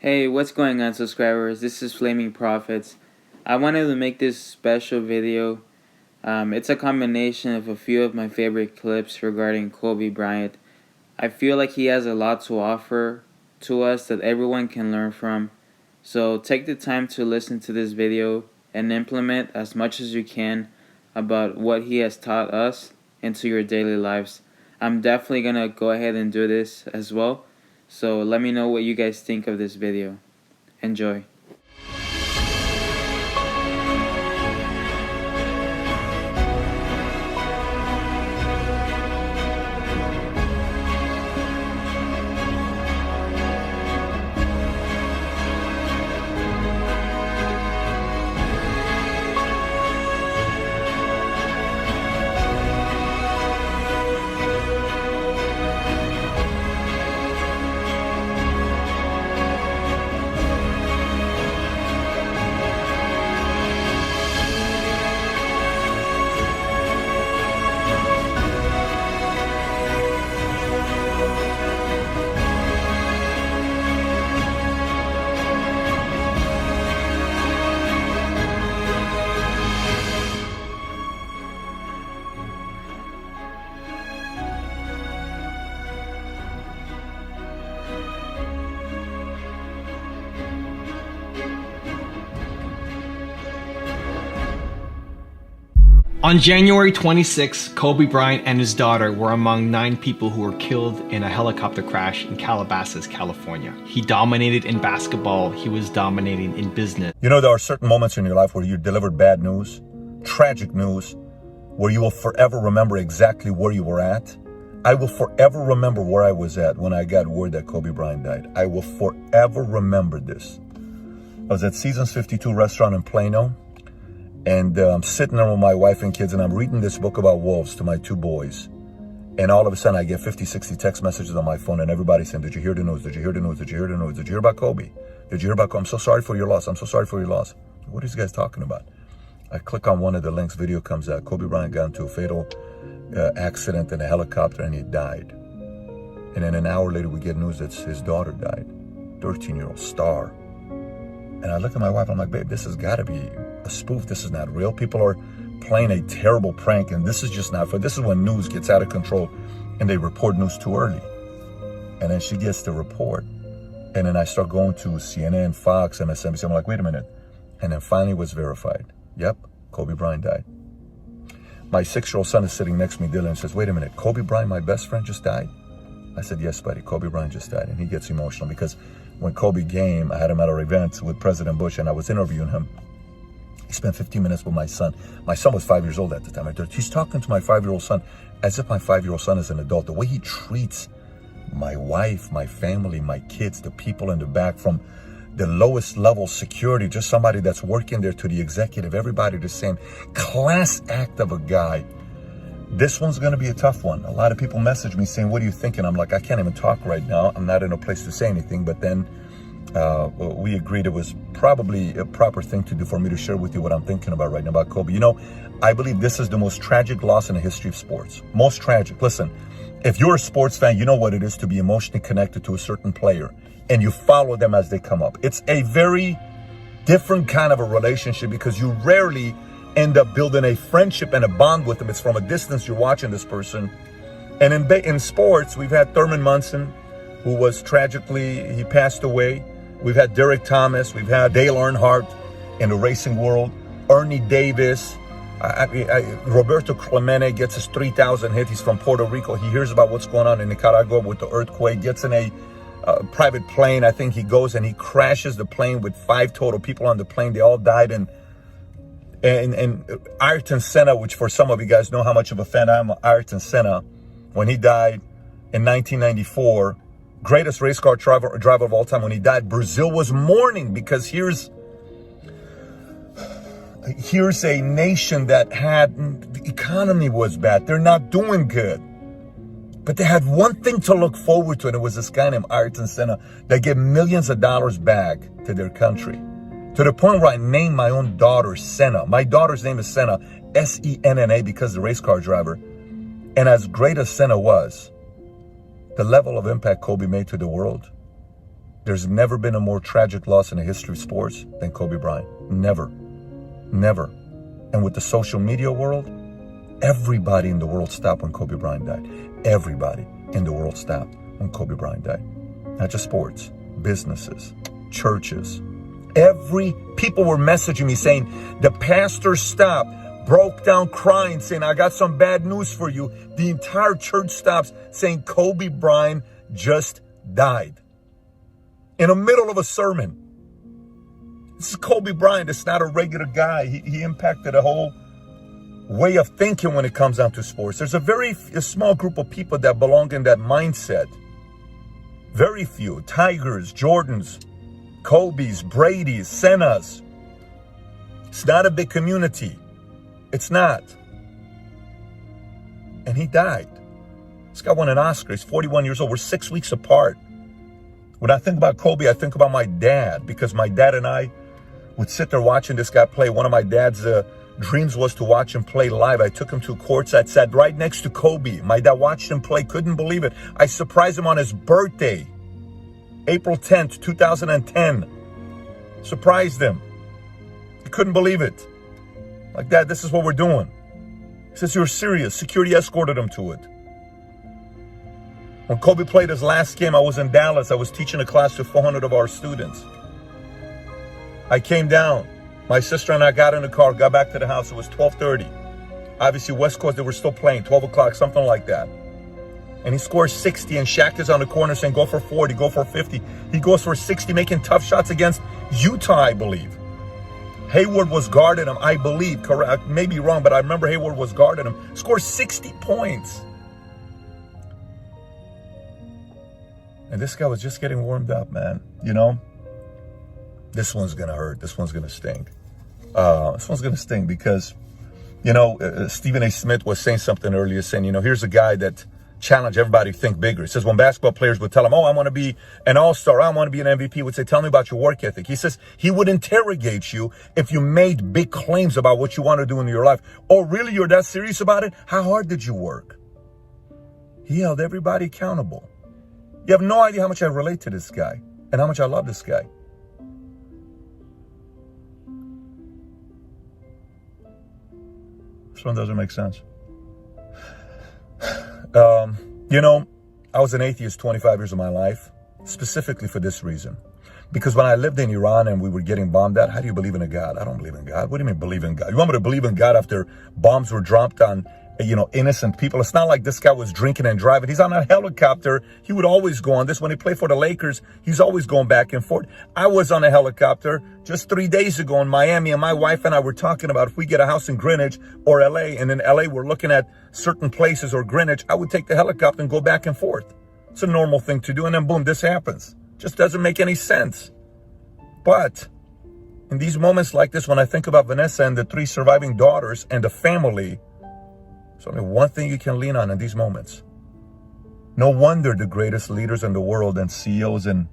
Hey, what's going on, subscribers? This is Flaming Prophets. I wanted to make this special video. It's a combination of a few of my favorite clips regarding Kobe Bryant. I feel like he has a lot to offer to us that everyone can learn from. So take the time to listen to this video and implement as much as you can about what he has taught us into your daily lives. I'm definitely going to go ahead and do this as well. So let me know what you guys think of this video. Enjoy. On January 26, Kobe Bryant and his daughter were among 9 people who were killed in a helicopter crash in Calabasas, California. He dominated in basketball. He was dominating in business. You know, there are certain moments in your life where you delivered bad news, tragic news, where you will forever remember exactly where you were at. I will forever remember where I was at when I got word that Kobe Bryant died. I will forever remember this. I was at Seasons 52 restaurant in Plano. And I'm sitting there with my wife and kids, and I'm reading this book about wolves to my 2 boys. And all of a sudden, I get 50, 60 text messages on my phone, and everybody's saying, did you hear the news? Did you hear the news? Did you hear the news? Did you hear about Kobe? Did you hear about Kobe? I'm so sorry for your loss. I'm so sorry for your loss. What are these guys talking about? I click on one of the links, video comes out. Kobe Bryant got into a fatal accident in a helicopter, and he died. And then an hour later, we get news that his daughter died, 13-year-old star. And I look at my wife, I'm like, babe, this has got to be a spoof. This is not real. People are playing a terrible prank, and this is just not fair. This is when news gets out of control and they report news too early. And then she gets the report. And then I start going to CNN, Fox, MSNBC. I'm like, wait a minute. And then finally it was verified. Yep, Kobe Bryant died. My 6-year-old son is sitting next to me, Dylan, and says, wait a minute, Kobe Bryant, my best friend, just died? I said, yes, buddy, Kobe Bryant just died. And he gets emotional because when Kobe came, I had him at our event with President Bush, and I was interviewing him. He spent 15 minutes with my son. My son was 5 years old at the time. He's talking to my 5-year-old son as if my 5-year-old son is an adult. The way he treats my wife, my family, my kids, the people in the back, from the lowest level security, just somebody that's working there, to the executive, everybody the same. Class act of a guy. This one's going to be a tough one. A lot of people message me saying, what are you thinking? I'm like, I can't even talk right now. I'm not in a place to say anything. But then we agreed it was probably a proper thing to do for me to share with you what I'm thinking about right now about Kobe. You know, I believe this is the most tragic loss in the history of sports. Most tragic. Listen, if you're a sports fan, you know what it is to be emotionally connected to a certain player, and you follow them as they come up. It's a very different kind of a relationship because you rarely end up building a friendship and a bond with them. It's from a distance you're watching this person. And in sports, we've had Thurman Munson, who was tragically, he passed away. We've had Derek Thomas. We've had Dale Earnhardt in the racing world. Ernie Davis. Roberto Clemente gets his 3,000 hit. He's from Puerto Rico. He hears about what's going on in Nicaragua with the earthquake, gets in a private plane. I think he goes and he crashes the plane with 5 total people on the plane. They all died. And Ayrton Senna, which for some of you guys know how much of a fan I am of Ayrton Senna, when he died in 1994, greatest race car driver of all time, when he died, Brazil was mourning because here's a nation that had, the economy was bad. They're not doing good. But they had one thing to look forward to, and it was this guy named Ayrton Senna that gave millions of dollars back to their country. To the point where I named my own daughter Senna. My daughter's name is Senna, S-E-N-N-A, because the race car driver. And as great as Senna was, the level of impact Kobe made to the world There's never been a more tragic loss in the history of sports than Kobe Bryant. Never. Never. And with the social media world, everybody in the world stopped when Kobe Bryant died. Everybody in the world stopped when Kobe Bryant died. Not just sports, businesses, churches. People were messaging me saying, the pastor stopped, broke down crying, saying, I got some bad news for you. The entire church stops saying Kobe Bryant just died. In the middle of a sermon. This is Kobe Bryant. It's not a regular guy. He impacted a whole way of thinking when it comes down to sports. There's a small group of people that belong in that mindset. Very few. Tigers, Jordans, Kobe's, Brady's, Senna's. It's not a big community. It's not. And he died. This guy won an Oscar. He's 41 years old. We're 6 weeks apart. When I think about Kobe, I think about my dad, because my dad and I would sit there watching this guy play. One of my dad's dreams was to watch him play live. I took him to courtside, sat right next to Kobe. My dad watched him play, couldn't believe it. I surprised him on his birthday, April 10th, 2010. Surprised him. He couldn't believe it. Like, Dad, this is what we're doing. He says, you're serious. Security escorted him to it. When Kobe played his last game, I was in Dallas. I was teaching a class to 400 of our students. I came down. My sister and I got in the car, got back to the house. It was 12:30. Obviously, West Coast, they were still playing, 12 o'clock, something like that. And he scores 60, and Shaq is on the corner saying, go for 40, go for 50. He goes for 60, making tough shots against Utah, I believe. Hayward was guarding him, I believe. Correct, I may be wrong, but I remember Hayward was guarding him. Scores 60 points. And this guy was just getting warmed up, man. You know, this one's going to hurt. This one's going to sting. This one's going to sting because, you know, Stephen A. Smith was saying something earlier, saying, you know, here's a guy that challenged everybody to think bigger. He says when basketball players would tell him, oh, I want to be an all-star, I want to be an MVP, he would say, tell me about your work ethic. He says he would interrogate you if you made big claims about what you want to do in your life. Oh, really? You're that serious about it? How hard did you work? He held everybody accountable. You have no idea how much I relate to this guy and how much I love this guy. This one doesn't make sense. You know, I was an atheist 25 years of my life, specifically for this reason. Because when I lived in Iran and we were getting bombed out, how do you believe in a God? I don't believe in God. What do you mean believe in God? You want me to believe in God after bombs were dropped on, you know, innocent people? It's not like this guy was drinking and driving. He's on a helicopter. He would always go on this. When he played for the Lakers, he's always going back and forth. I was on a helicopter just 3 days ago in Miami, and my wife and I were talking about if we get a house in Greenwich or LA, and in LA we're looking at certain places, or Greenwich, I would take the helicopter and go back and forth. It's a normal thing to do, and then boom, this happens. Just doesn't make any sense. But in these moments like this, when I think about Vanessa and the 3 surviving daughters and the family, there's only one thing you can lean on in these moments. No wonder the greatest leaders in the world and CEOs and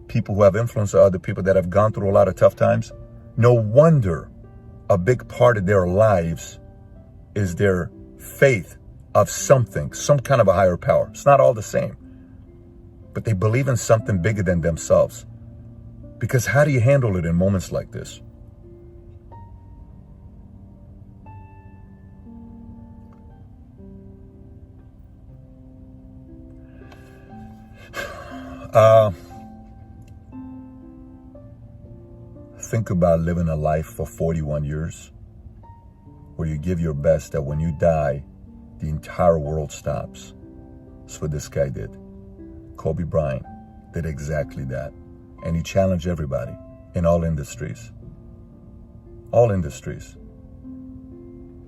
people who have influence on other people that have gone through a lot of tough times, no wonder a big part of their lives is their faith of something, some kind of a higher power. It's not all the same, but they believe in something bigger than themselves. Because how do you handle it in moments like this? Think about living a life for 41 years where you give your best that when you die, the entire world stops. That's what this guy did. Kobe Bryant did exactly that. And he challenged everybody in all industries. All industries.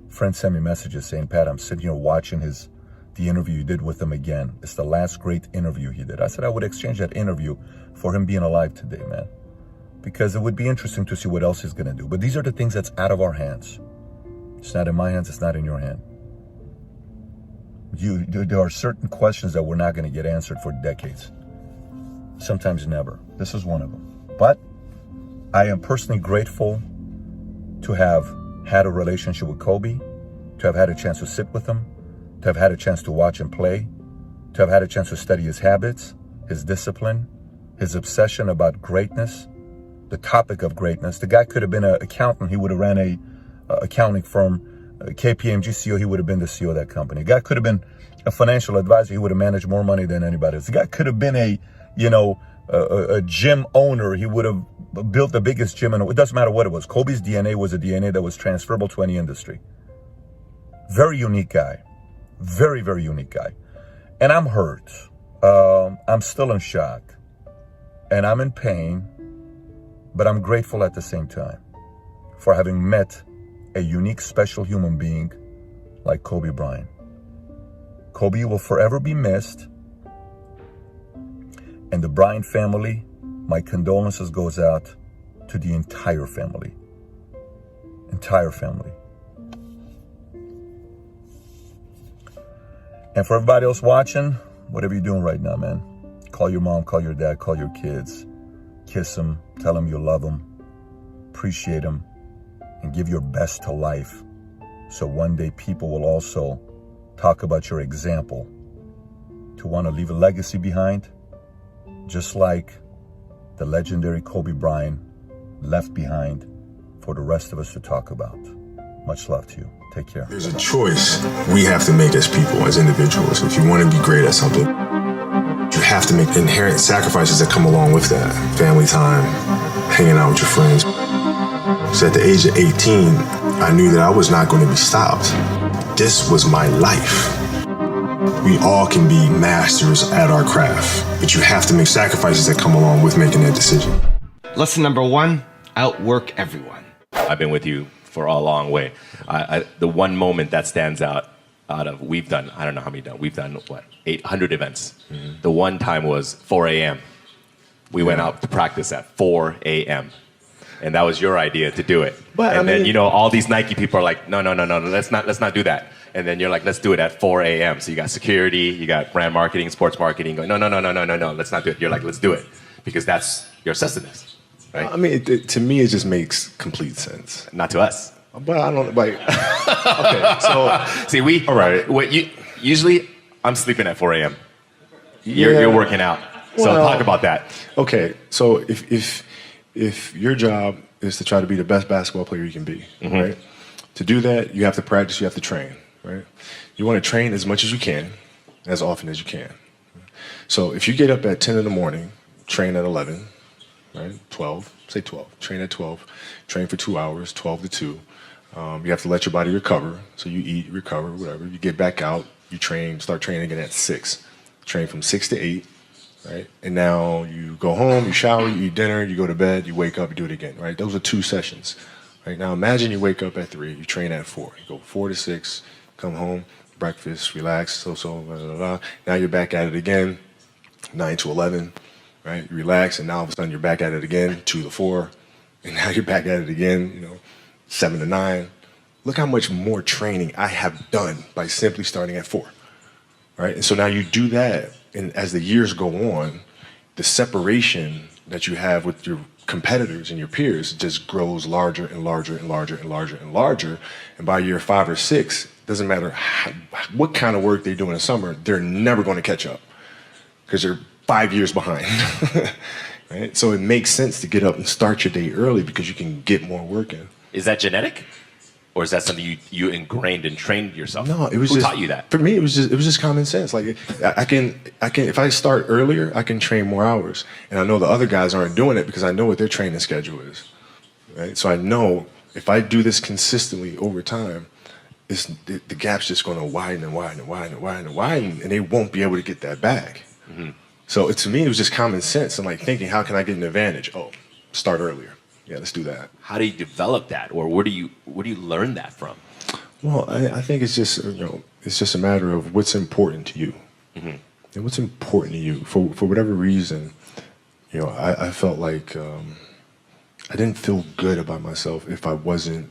Friends sent me messages saying, Pat, I'm sitting here watching the interview you did with him again. It's the last great interview he did. I said I would exchange that interview for him being alive today, man. Because it would be interesting to see what else he's going to do. But these are the things that's out of our hands. It's not in my hands. It's not in your hand. There are certain questions that we're not going to get answered for decades. Sometimes never. This is one of them. But I am personally grateful to have had a relationship with Kobe, to have had a chance to sit with him, to have had a chance to watch him play, to have had a chance to study his habits, his discipline, his obsession about greatness, the topic of greatness. The guy could have been an accountant. He would have ran a accounting firm, KPMG CEO. He would have been the CEO of that company. The guy could have been a financial advisor. He would have managed more money than anybody else. The guy could have been a gym owner. He would have built the biggest gym. And it doesn't matter what it was. Kobe's DNA was a DNA that was transferable to any industry. Very unique guy. Very, very unique guy. And I'm hurt. I'm still in shock. And I'm in pain. But I'm grateful at the same time for having met a unique, special human being like Kobe Bryant. Kobe will forever be missed. And the Bryant family, my condolences goes out to the entire family. Entire family. And for everybody else watching, whatever you're doing right now, man, call your mom, call your dad, call your kids. Kiss them, tell them you love them, appreciate them, and give your best to life. So one day people will also talk about your example to want to leave a legacy behind, just like the legendary Kobe Bryant left behind for the rest of us to talk about. Much love to you. Take care. There's a choice we have to make as people, as individuals. If you want to be great at something, you have to make inherent sacrifices that come along with that. Family time, hanging out with your friends. So at the age of 18, I knew that I was not going to be stopped. This was my life. We all can be masters at our craft, but you have to make sacrifices that come along with making that decision. Lesson number 1, outwork everyone. I've been with you for a long way. The one moment that stands out of, we've done, I don't know how many done, we've done what, 800 events. Mm-hmm. The one time was 4 a.m. We went out to practice at 4 a.m. And that was your idea to do it. But, and then, you know, all these Nike people are like, no, let's not do that. And then you're like, let's do it at 4 a.m. So you got security, you got brand marketing, sports marketing, going, no, let's not do it. You're like, let's do it. Because that's your sustenance, right? I mean, to me, it just makes complete sense. Not to us. But I don't, like, okay, so. See, all right. Usually, I'm sleeping at 4 a.m. You're working out. So talk about that. Okay, so if your job is to try to be the best basketball player you can be, mm-hmm. right? To do that, you have to practice, you have to train, right? You want to train as much as you can, as often as you can. So if you get up at 10 in the morning, train at 11, right? 12, say 12, train at 12, train for 2 hours, 12 to 2. You have to let your body recover. So you eat, recover, whatever. You get back out, you train, start training again at 6. Train from 6 to 8, right? And now you go home, you shower, you eat dinner, you go to bed, you wake up, you do it again, right? Those are 2 sessions. Right, now imagine you wake up at 3, you train at 4. You go 4 to 6, come home, breakfast, relax, blah, blah, blah. Now you're back at it again, 9 to 11, right? You relax, and now all of a sudden you're back at it again, 2 to 4, and now you're back at it again, 7 to 9. Look how much more training I have done by simply starting at 4, right? And so now you do that, and as the years go on, the separation that you have with your competitors and your peers just grows larger and larger and larger and larger and larger. And by year 5 or 6, doesn't matter what kind of work they do in the summer, they're never going to catch up because they're 5 years behind. Right? So it makes sense to get up and start your day early because you can get more work in. Is that genetic? Or is that something you ingrained and trained yourself? No, it was Who just, taught you that? For me, it was just common sense. Like I can if I start earlier, I can train more hours. And I know the other guys aren't doing it because I know what their training schedule is. Right? So I know if I do this consistently over time, the gap's just going to widen and widen and widen and widen and widen, and they won't be able to get that back. Mm-hmm. So to me, it was just common sense. I'm like thinking, how can I get an advantage? Oh, start earlier. Yeah, let's do that. How do you develop that, or where do you learn that from? Well, I think it's just it's just a matter of what's important to you, mm-hmm. and what's important to you for whatever reason. I felt like I didn't feel good about myself if I wasn't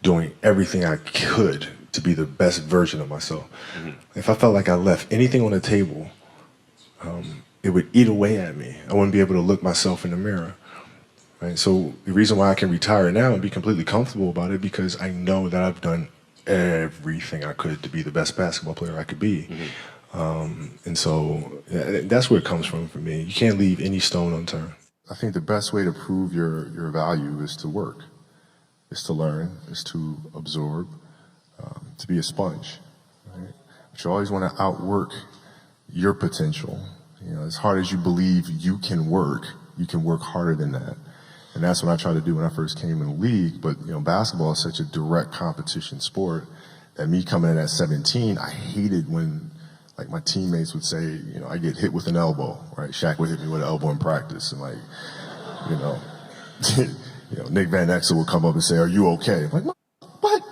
doing everything I could to be the best version of myself. Mm-hmm. If I felt like I left anything on the table, it would eat away at me. I wouldn't be able to look myself in the mirror. Right? So the reason why I can retire now and be completely comfortable about it because I know that I've done everything I could to be the best basketball player I could be. And so that's where it comes from for me. You can't leave any stone unturned. I think the best way to prove your value is to work, is to learn, is to absorb, to be a sponge. Right? But you always want to outwork your potential. You know, as hard as you believe you can work harder than that. And that's what I tried to do when I first came in the league. But, you know, basketball is such a direct competition sport that me coming in at 17, I hated when, like, my teammates would say, you know, I get hit with an elbow, right? Shaq would hit me with an elbow in practice. And, like, you know, Nick Van Exel would come up and say, "Are you okay?" I'm like, what?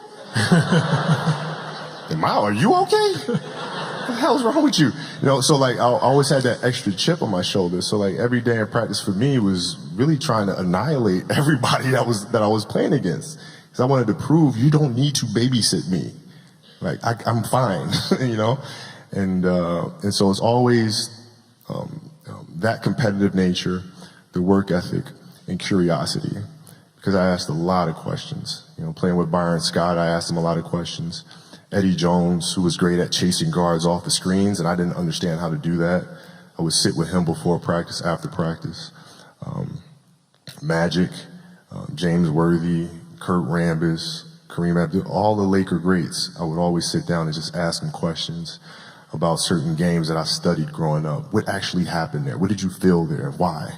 Are you okay? What the hell's wrong with you? You know, so like I always had that extra chip on my shoulder. So like every day in practice for me was really trying to annihilate everybody that I was playing against. Because I wanted to prove you don't need to babysit me. Like I'm fine, you know? And so it's always that competitive nature, the work ethic, and curiosity. Because I asked a lot of questions. You know, playing with Bryant Scott, I asked him a lot of questions. Eddie Jones, who was great at chasing guards off the screens, and I didn't understand how to do that. I would sit with him before practice, after practice. Magic, James Worthy, Kurt Rambis, Kareem Abdul, all the Laker greats. I would always sit down and just ask them questions about certain games that I studied growing up. What actually happened there? What did you feel there? Why?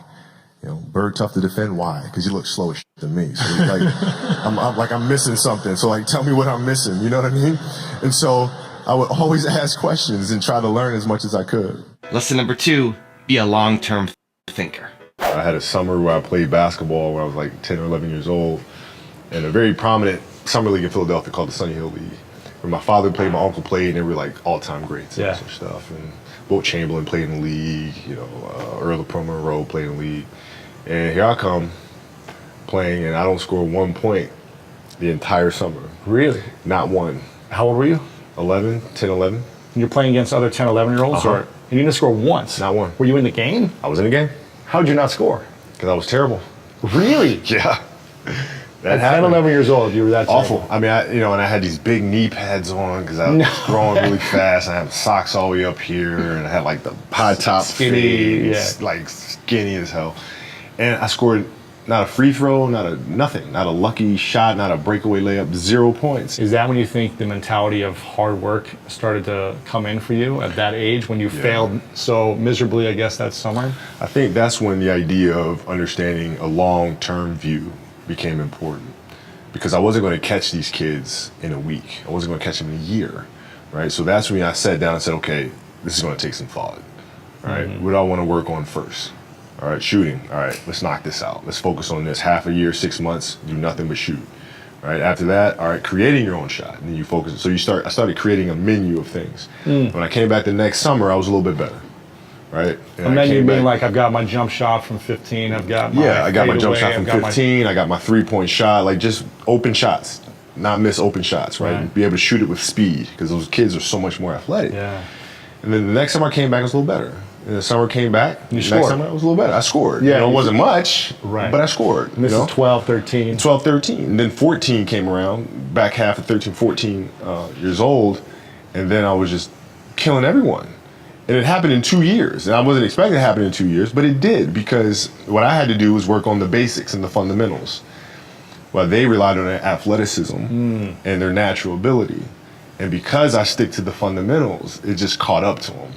You know, Bird tough to defend. Why? Because you look slower than me. So like, I'm missing something. So like, tell me what I'm missing. You know what I mean? And so I would always ask questions and try to learn as much as I could. Lesson number 2, be a long-term thinker. I had a summer where I played basketball when I was like 10 or 11 years old, in a very prominent summer league in Philadelphia called the Sunny Hill League, where my father played, my uncle played, and they were like all-time greats and such stuff. And Wilt Chamberlain played in the league. You know, Earl of Monroe played in the league. And here I come playing, and I don't score 1 point the entire summer. Really? Not one. How old were you? 11, 10, 11. And you're playing against other 10, 11-year-olds? Uh-huh. Or you didn't score once? Not one. Were you in the game? I was in the game. How did you not score? Because I was terrible. Really? Yeah. At 10, 11 years old, you were that awful. terrible. I mean, and I had these big knee pads on because I was growing really fast. I had socks all the way up here, and I had like the high top Skinny, fades, like skinny as hell. And I scored not a free throw, not a lucky shot, not a breakaway layup, 0 points. Is that when you think the mentality of hard work started to come in for you at that age, when you failed so miserably, I guess, that summer? I think that's when the idea of understanding a long-term view became important, because I wasn't going to catch these kids in a week. I wasn't going to catch them in a year, right? So that's when I sat down and said, okay, this is going to take some thought, all right? What do I want to work on first? All right, shooting. All right, let's knock this out. Let's focus on this. Half a year, 6 months, do nothing but shoot. All right, after that, all right, creating your own shot. And then you focus. So I started creating a menu of things. When I came back the next summer, I was a little bit better, right? And then you mean like, I've got my jump shot from 15, I've got my I got my jump shot from 15, I got my three-point shot, like just open shots, not miss open shots, right? And be able to shoot it with speed, because those kids are so much more athletic. Yeah. And then the next summer I came back, I was a little better. And the summer came back, next summer I was a little better. I scored. Yeah, it wasn't much, right, but I scored. And this is 12, 13. 12, 13. And then 14 came around, back half of 13, 14 years old, and then I was just killing everyone. And it happened in 2 years. And I wasn't expecting it to happen in 2 years, but it did, because what I had to do was work on the basics and the fundamentals. Well, they relied on their athleticism and their natural ability. And because I stick to the fundamentals, it just caught up to them.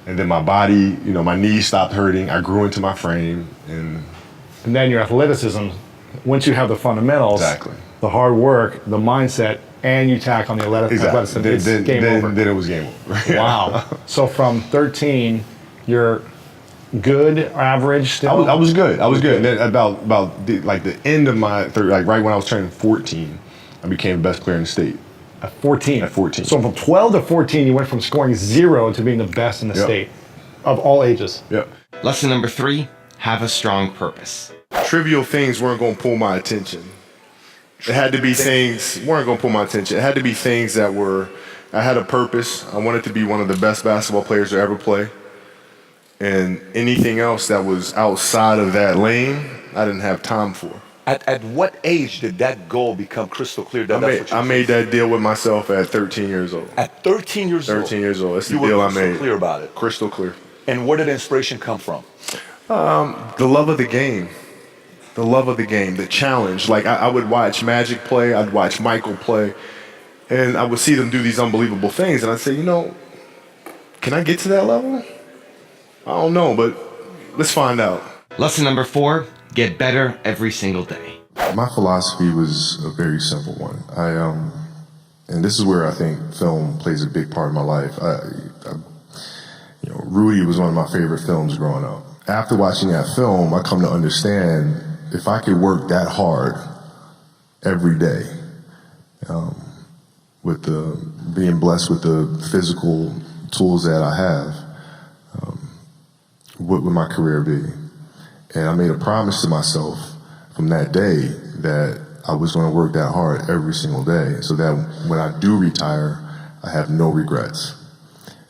And then my body, my knees stopped hurting. I grew into my frame. And then your athleticism, once you have the fundamentals, the hard work, the mindset, and you tack on the athleticism, it's game over. Then it was game over. Wow. So from 13, you're good, average still? I was good. I was good. And then about the end of my third, like right when I was turning 14, I became the best player in the state. At 14? At 14. So from 12 to 14, you went from scoring 0 to being the best in the state of all ages. Yep. Lesson number 3, have a strong purpose. Trivial things weren't going to pull my attention. It had to be things weren't going to pull my attention. It had to be things that I had a purpose. I wanted to be one of the best basketball players to ever play. And anything else that was outside of that lane, I didn't have time for. At what age did that goal become crystal clear? I made that deal with myself at 13 years old. At 13 years old? 13 years old. That's the deal I made. You were crystal clear about it? Crystal clear. And where did inspiration come from? The love of the game. The love of the game, the challenge. Like, I would watch Magic play, I'd watch Michael play, and I would see them do these unbelievable things, and I'd say, can I get to that level? I don't know, but let's find out. Lesson number 4, get better every single day. My philosophy was a very simple one. And this is where I think film plays a big part of my life. Rudy was one of my favorite films growing up. After watching that film, I come to understand if I could work that hard every day, with being blessed with the physical tools that I have, what would my career be? And I made a promise to myself from that day that I was going to work that hard every single day so that when I do retire, I have no regrets.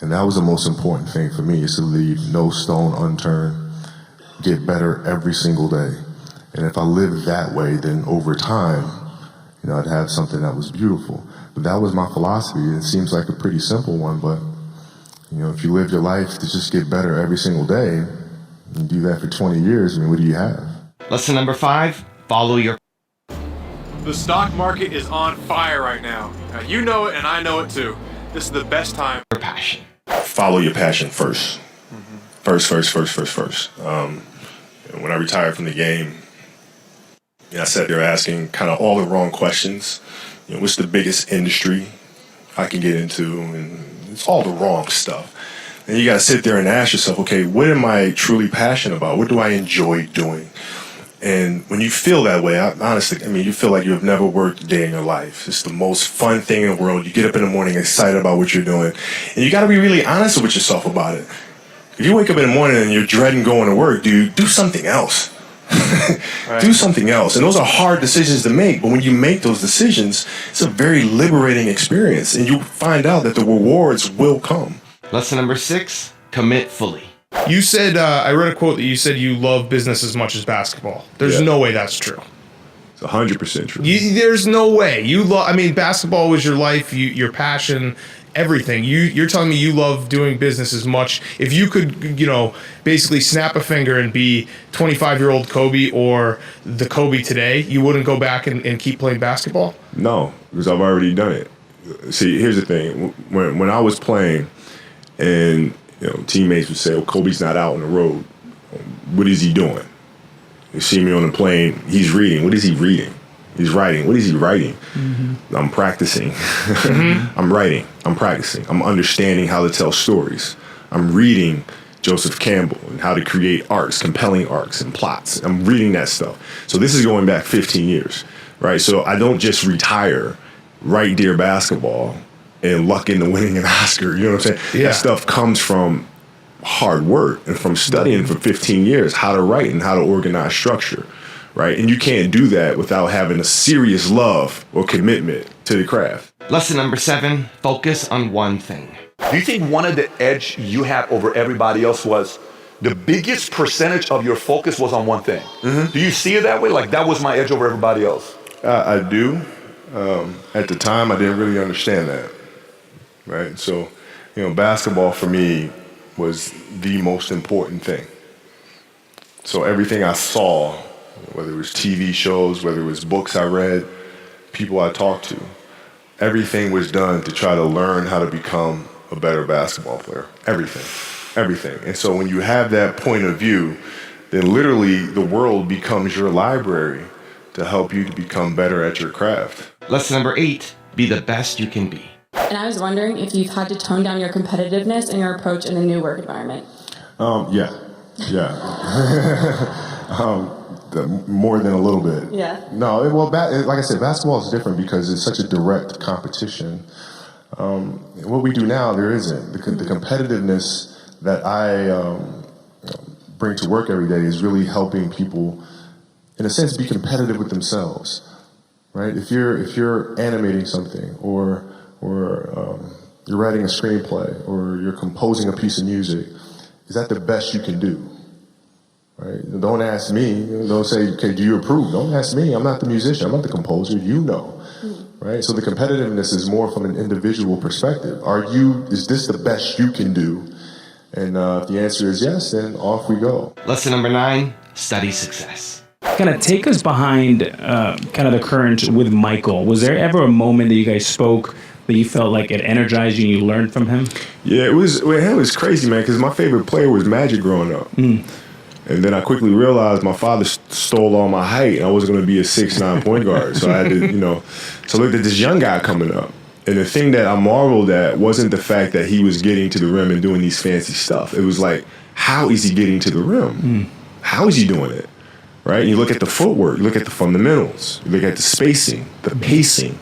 And that was the most important thing for me, is to leave no stone unturned, get better every single day. And if I lived that way, then over time, I'd have something that was beautiful. But that was my philosophy. It seems like a pretty simple one, but if you live your life to just get better every single day, and do that for 20 years, what do you have? Lesson number 5, follow your... The stock market is on fire right now. You know it and I know it too. This is the best time. Your passion. Follow your passion first. First. When I retired from the game, I sat there asking kind of all the wrong questions. What's the biggest industry I can get into? And it's all the wrong stuff. And you got to sit there and ask yourself, okay, what am I truly passionate about? What do I enjoy doing? And when you feel that way, honestly, you feel like you've never worked a day in your life. It's the most fun thing in the world. You get up in the morning excited about what you're doing. And you got to be really honest with yourself about it. If you wake up in the morning and you're dreading going to work, do something else. Right. Do something else. And those are hard decisions to make. But when you make those decisions, it's a very liberating experience. And you find out that the rewards will come. Lesson number 6, commit fully. You said, I read a quote that you said you love business as much as basketball. There's no way that's true. It's 100% true. There's no way. Basketball was your life, your passion, everything. You're telling me you love doing business as much. If you could, basically snap a finger and be 25-year-old Kobe or the Kobe today, you wouldn't go back and keep playing basketball? No, because I've already done it. See, here's the thing. When I was playing and teammates would say, "Oh, Kobe's not out on the road. What is he doing?" You see me on the plane, he's reading. What is he reading? He's writing. What is he writing? Mm-hmm. I'm practicing. Mm-hmm. I'm writing. I'm practicing. I'm understanding how to tell stories. I'm reading Joseph Campbell and how to create arcs, compelling arcs and plots. I'm reading that stuff. So this is going back 15 years, right? So I don't just retire, write Dear Basketball, and luck into winning an Oscar. You know what I'm saying? Yeah. That stuff comes from hard work and from studying for 15 years how to write and how to organize structure, right? And you can't do that without having a serious love or commitment to the craft. Lesson number 7, focus on one thing. Do you think one of the edge you had over everybody else was the biggest percentage of your focus was on one thing? Mm-hmm. Do you see it that way? Like, that was my edge over everybody else? I do. At the time, I didn't really understand that, right? So, basketball for me was the most important thing. So everything I saw, whether it was TV shows, whether it was books I read, people I talked to, everything was done to try to learn how to become a better basketball player. Everything. And so when you have that point of view, then literally the world becomes your library to help you to become better at your craft. Lesson number 8, be the best you can be. And I was wondering if you've had to tone down your competitiveness and your approach in a new work environment. Yeah. More than a little bit. Yeah. No, like I said, basketball is different because it's such a direct competition. What we do now, there isn't. The competitiveness that I bring to work every day is really helping people, in a sense, be competitive with themselves, right? If you're animating something or you're writing a screenplay or you're composing a piece of music, is that the best you can do? right? Don't ask me. Don't say, okay, do you approve? Don't ask me. I'm not the musician. I'm not the composer. You know, right? So the competitiveness is more from an individual perspective. Is this the best you can do? And if the answer is yes, then off we go. Lesson number 9, study success. Kind of take us behind kind of the current with Michael. Was there ever a moment that you guys spoke that you felt like it energized you and you learned from him? Yeah, it was crazy, man, because my favorite player was Magic growing up. And then I quickly realized my father stole all my height, and I wasn't going to be a 6'9" point guard. So I had to, so I looked at this young guy coming up. And the thing that I marveled at wasn't the fact that he was getting to the rim and doing these fancy stuff. It was like, how is he getting to the rim? How is he doing it? Right? And you look at the footwork, you look at the fundamentals, you look at the spacing, the pacing,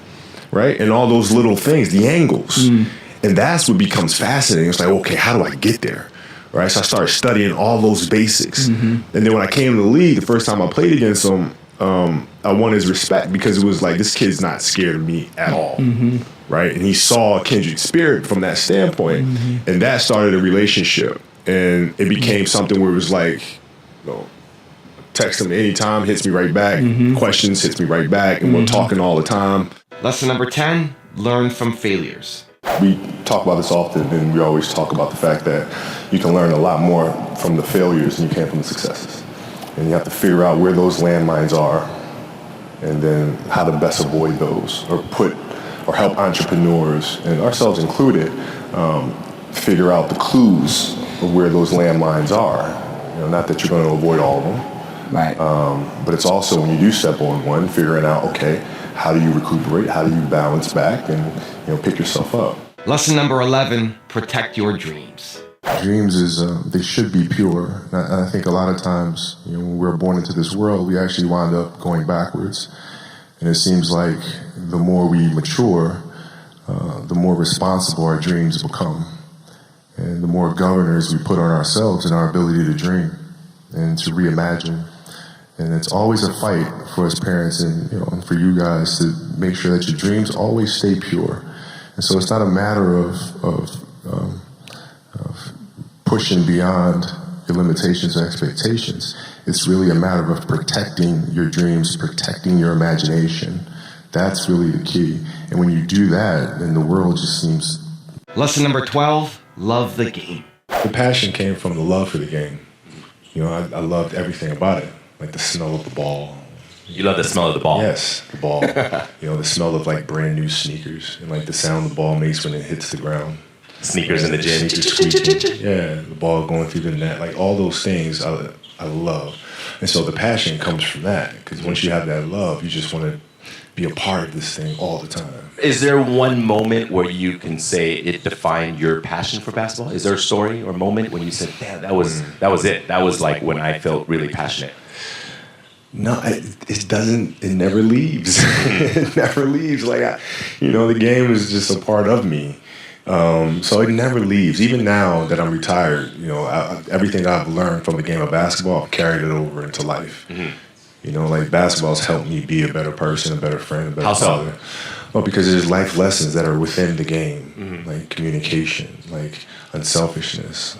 right? And all those little things, the angles. And that's what becomes fascinating. It's like, okay, how do I get there? Right? So I started studying all those basics. And then when I came to the league, the first time I played against him, I won his respect because it was like, this kid's not scared of me at all. Right? And he saw a kindred spirit from that standpoint. And that started a relationship. And it became something where it was like, text him anytime, hits me right back. Questions, hits me right back. And we're talking all the time. Lesson number 10, learn from failures. We talk about this often, and we always talk about the fact that you can learn a lot more from the failures than you can from the successes. And you have to figure out where those landmines are and then how to best avoid those or help entrepreneurs, and ourselves included, figure out the clues of where those landmines are. Not that you're going to avoid all of them. Right. But it's also when you do step on one, figuring out, okay, how do you recuperate? How do you balance back and pick yourself up? Lesson number 11, protect your dreams. Dreams they should be pure. I think a lot of times, when we're born into this world, we actually wind up going backwards. And it seems like the more we mature, the more responsible our dreams become. And the more governors we put on ourselves and our ability to dream and to reimagine. And it's always a fight for us parents and for you guys to make sure that your dreams always stay pure. And so it's not a matter of pushing beyond your limitations or expectations. It's really a matter of protecting your dreams, protecting your imagination. That's really the key. And when you do that, then the world just seems... Lesson number 12, love the game. The passion came from the love for the game. I loved everything about it. Like the smell of the ball. You love the smell of the ball? Yes, the ball. The smell of like brand new sneakers and like the sound the ball makes when it hits the ground. Sneakers in the gym. Yeah, the ball going through the net. Like all those things I love. And so the passion comes from that. Because once you have that love, you just want to be a part of this thing all the time. Is there one moment where you can say it defined your passion for basketball? Is there a story or moment when you said, damn, that was it. That was like when I felt really passionate. No, it doesn't. It never leaves. It never leaves. Like the game is just a part of me. So it never leaves. Even now that I'm retired, everything I've learned from the game of basketball, I've carried it over into life. Like basketball's helped me be a better person, a better friend, a better father. Well, because there's life lessons that are within the game, like communication, like unselfishness,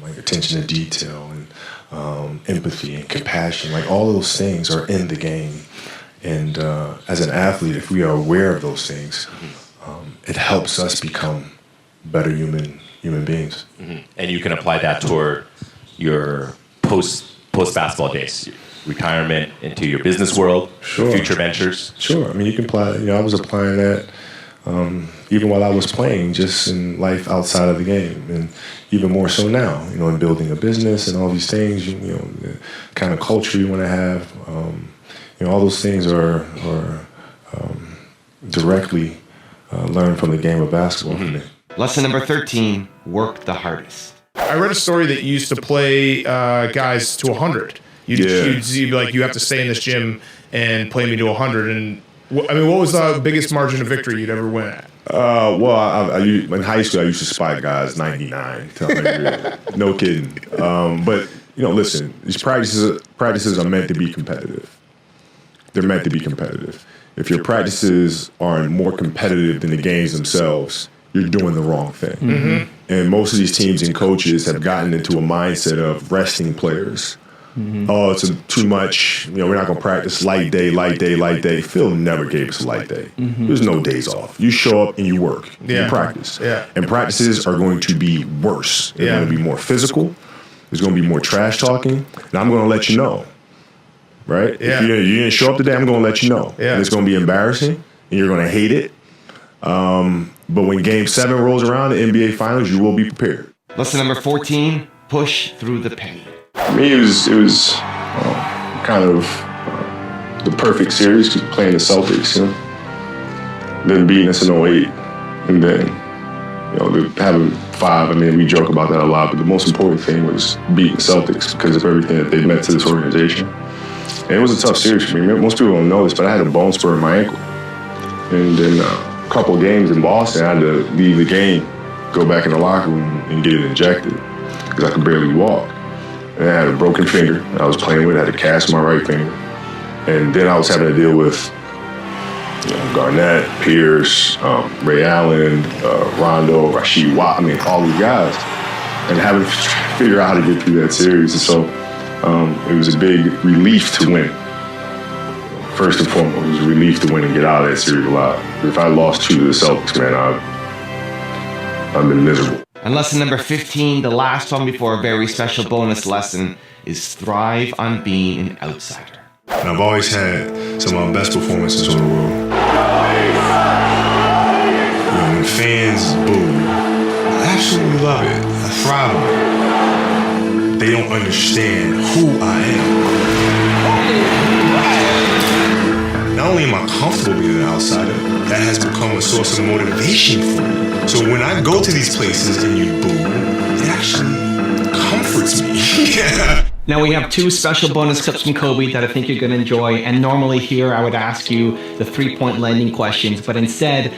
like attention to detail, and empathy and compassion. Like all those things are in the game. And as an athlete, if we are aware of those things, it helps us become better human beings. And you can apply that toward your post basketball days, retirement, into your business world, future ventures. Sure. I mean, you can apply. I was applying that even while I was playing, just in life outside of the game, and even more so now. In building a business and all these things. The kind of culture you want to have. All those things are directly learned from the game of basketball for me. Lesson number 13, work the hardest. I read a story that you used to play guys to 100. You'd be like, you have to stay in this gym and play me to 100. And what was the biggest margin of victory you'd ever win at? In high school, I used to spike guys 99. No kidding. But listen, these practices are meant to be competitive. They're meant to be competitive. If your practices aren't more competitive than the games themselves, you're doing the wrong thing. And most of these teams and coaches have gotten into a mindset of resting players Oh, it's too much. We're not going to practice light day. Phil never gave us a light day. There's no days off. You show up and you work. You practice. And practices are going to be worse. They're going to be more physical. There's going to be more trash talking. And I'm going to let you know. Right? If you didn't show up today, I'm going to let you know. And it's going to be embarrassing. And you're going to hate it. But when Game 7 rolls around, the NBA Finals, you will be prepared. Lesson number 14, push through the pain. For me, it was kind of the perfect series, playing the Celtics, then beating us in 08, and then having 5. I mean, we joke about that a lot, but the most important thing was beating the Celtics because of everything that they meant to this organization. And it was a tough series for me. Most people don't know this, but I had a bone spur in my ankle, and then a couple of games in Boston, I had to leave the game, go back in the locker room, and get it injected because I could barely walk. And I had a broken finger I was playing with. I had a cast in my right finger. And then I was having to deal with Garnett, Pierce, Ray Allen, Rondo, Rasheed Watt, all these guys. And having to figure out how to get through that series. And so it was a big relief to win. First and foremost, it was a relief to win and get out of that series alive. If I lost 2 to the Celtics, man, I've been miserable. And lesson number 15, the last one before a very special bonus lesson, is thrive on being an outsider. And I've always had some of my best performances on the road. When fans boo, I absolutely love it. I thrive on it. They don't understand who I am. Not only am I comfortable being an outsider, that has become a source of motivation for me. So when I go to these places and you boo, it actually comforts me. Now we have 2 special bonus clips from Kobe that I think you're going to enjoy. And normally here I would ask you the 3-point landing questions, but instead,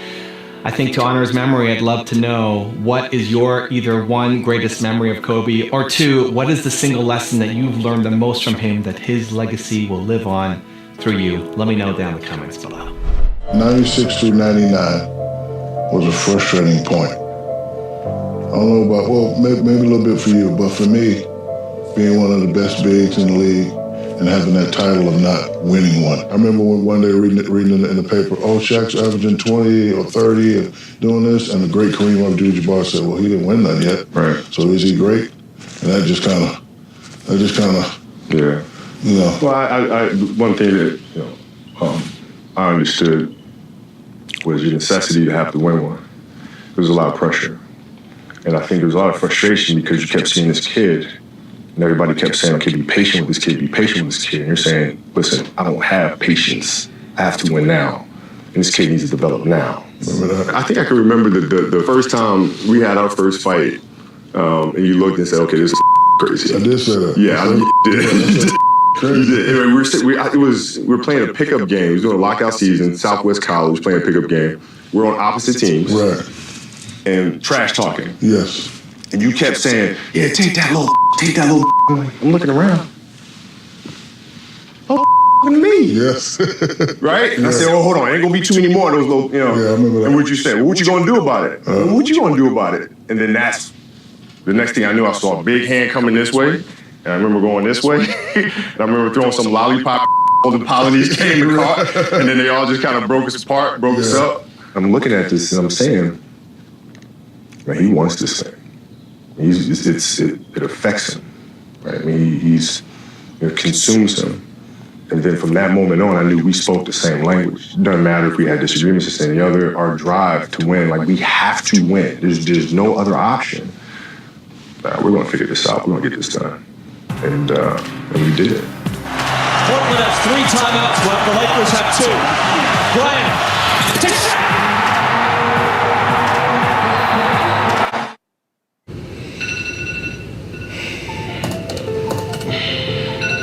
I think to honor his memory, I'd love to know what is your either 1 greatest memory of Kobe, or 2, what is the single lesson that you've learned the most from him that his legacy will live on through you? Let me know down in the comments below. 96 through 99 was a frustrating point. I don't know about, maybe a little bit for you, but for me, being one of the best bigs in the league and having that title of not winning one. I remember one day reading in the paper, Shaq's averaging 20 or 30 and doing this, and the great Kareem Abdul-Jabbar said, well, he didn't win none yet. Right. So is he great? And that just kind of, yeah. Well, I one thing that, I understood was your necessity to have to win one. There was a lot of pressure. And I think there was a lot of frustration because you kept seeing this kid and everybody kept saying, okay, be patient with this kid, be patient with this kid. And you're saying, listen, I don't have patience. I have to win now. And this kid needs to develop now. I think I can remember the first time we had our first fight and you looked and said, okay, this is crazy. I did say that. Yeah, I did. Anyway, we were playing a pickup game. We was doing a lockout season. Southwest College playing a pickup game. We're on opposite teams. Right. And trash talking. Yes. And you kept saying, yeah, take that little. I'm looking around. To me. Yes. Right? And I said, hold on, ain't gonna be too many more of those little, Yeah, I remember that. And what you said, what you gonna do about it? What you gonna do about it? And then that's the next thing I knew. I saw a big hand coming this way. And I remember going this way. And I remember throwing some lollipop. All the Polynesians came and caught. And then they all just kind of broke us apart, broke us up. I'm looking at this and I'm saying, man, he wants this thing. It affects him, right? I mean, it consumes him. And then from that moment on, I knew we spoke the same language. It doesn't matter if we had disagreements this and the other. Our drive to win, like we have to win. There's no other option. We're going to figure this out. We're going to get this done. And we did it. Portland has 3 timeouts left. The Lakers have 2. Bryant takes.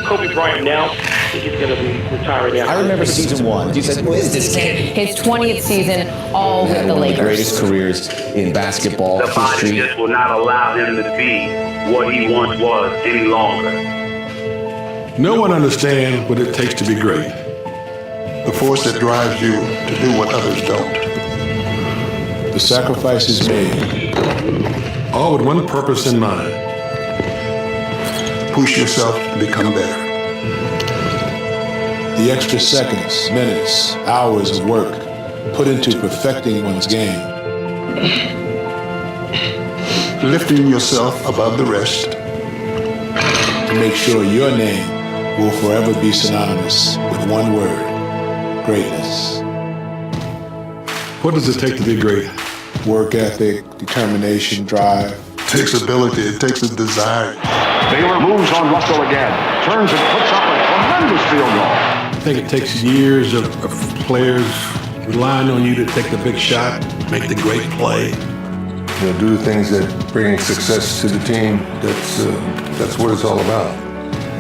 Kobe Bryant now, he's going to be retiring after. I remember season 1. You said, who is this kid? His 20th season, all with the Lakers. One of the greatest careers in basketball history. The body just will not allow him to be what he once was any longer. No one understands what it takes to be great. The force that drives you to do what others don't. The sacrifices made, all with one purpose in mind. push yourself to become better. The extra seconds, minutes, hours of work put into perfecting one's game. Lifting yourself above the rest. To make sure your name will forever be synonymous with one word: greatness. What does it take to be great? Work ethic, determination, drive. It takes ability, it takes a desire. Baylor moves on Russell again, turns and puts up a tremendous field goal. I think it takes years of players relying on you to take the big shot, make the great play. You know, do the things that bring success to the team. That's what it's all about.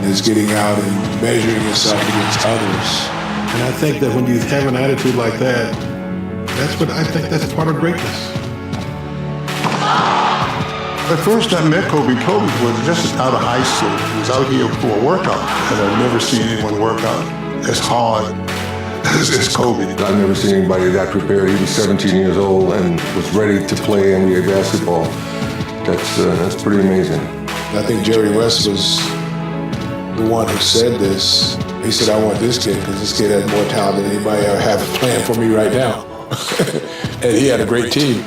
It's getting out and measuring yourself against others. And I think that when you have an attitude like that, that's part of greatness. The first time I met Kobe was just out of high school. He was out here for a workout, and I've never seen anyone work out as hard as Kobe. I've never seen anybody that prepared. He was 17 years old and was ready to play NBA basketball. That's pretty amazing. I think Jerry West was the one who said this. He said, I want this kid because this kid has more talent than anybody ever has playing for me right now. And he had a great team.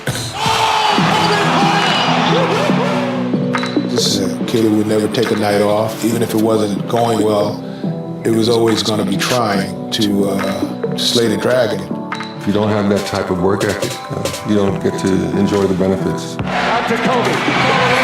This is a kid who would never take a night off. Even if it wasn't going well, it was always going to be trying to slay the dragon. If you don't have that type of work ethic, you don't get to enjoy the benefits. Out to Kobe.